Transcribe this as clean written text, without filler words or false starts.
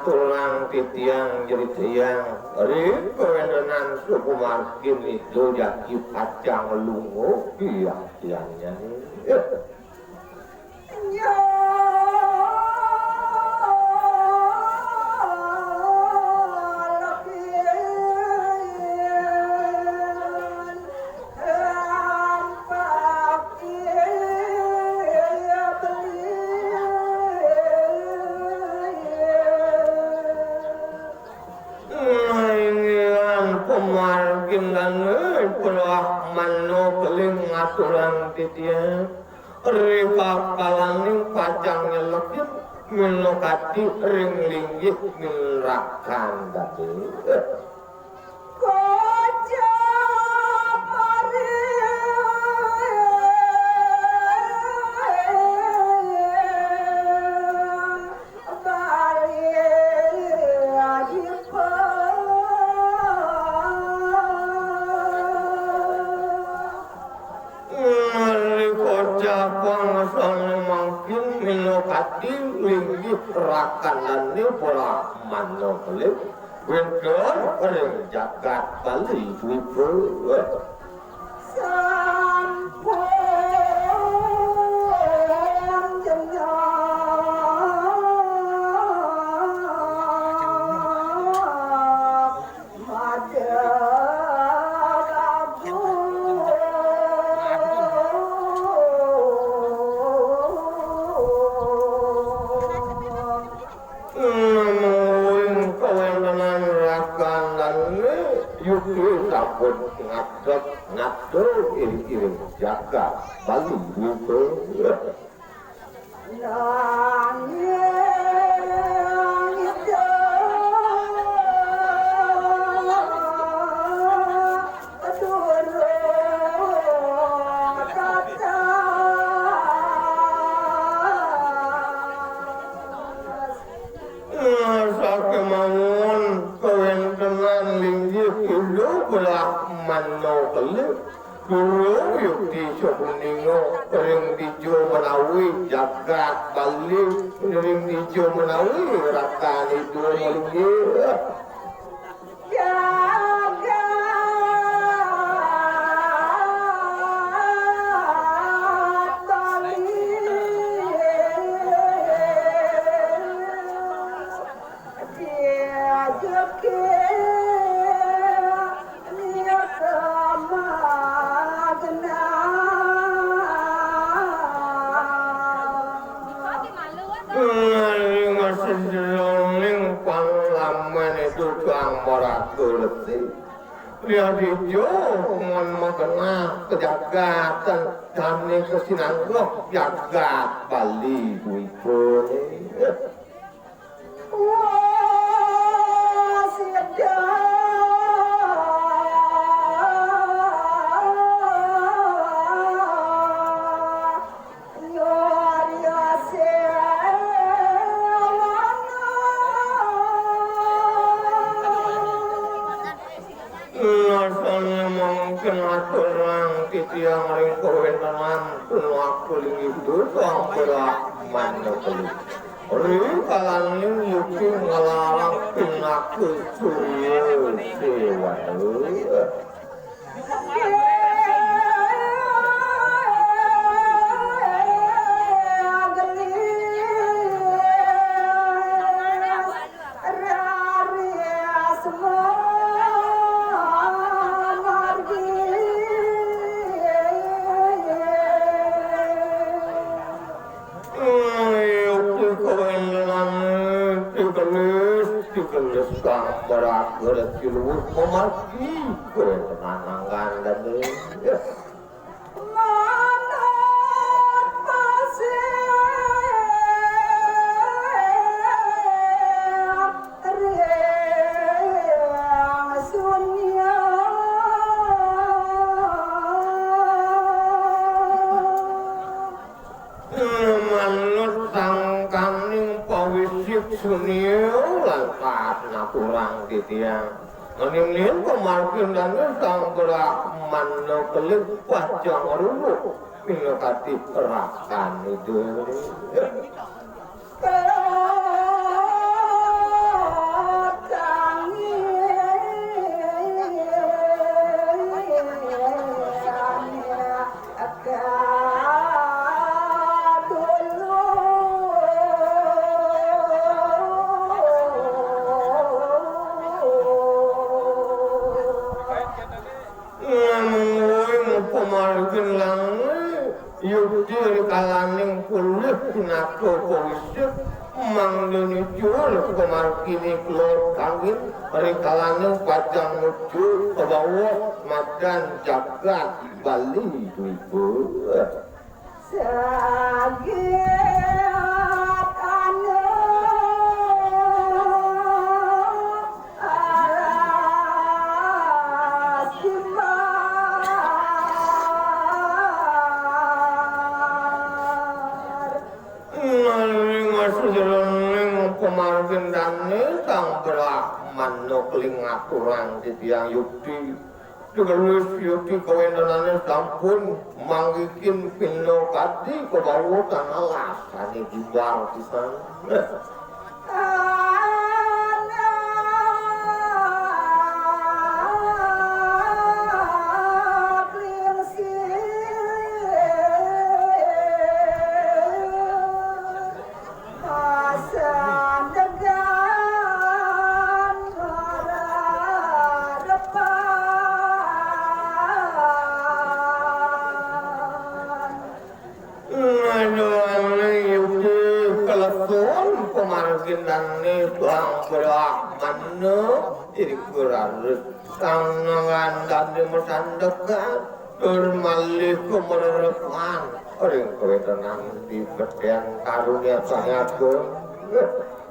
Tulang titiang jadi tiang riko endenan suku markin itu jaki pacang lungo iya tiangnya tulang titian ripa kalaning pacangnya lekit melokati ring linggih ngerakan dati rakan dan ni pola mano kelip winter ring jagat bali wipo sampun ngatur iring jaga bali gitu Guru yukti sokuningo ring dijo menawi jagat bali ring dijo menawi rakan itu melingi dia dijo mon magana kejagatan dan kesinanggo jagat bali kuipo yang ring kewenangan aku itu sampai mana kali ring kalangan yuki ngalarang aku suyo sewa berat kiluwur memaki ketenangan dan sunil lantas kurang titiang ngening kemarkin dan sang gerak mano kelip pajang rulu minokati perakan itu yukir kalaning kulit nato kowisik manglini jual kemarkini keluar kangin hari kalaning pajang muncul ke bawah makan jagat bali itu kemargin dane sang gerak manuk lingaturang di tiang yukti digelis yukti kewenanane sampun manggikin pino kati ke bawah tanah lasane gimbal pisan dan tuang gerak mana jadi kurarus tangan dan dimasandakan bermalih kemerepan orang kewetangan di pertian karunia sangat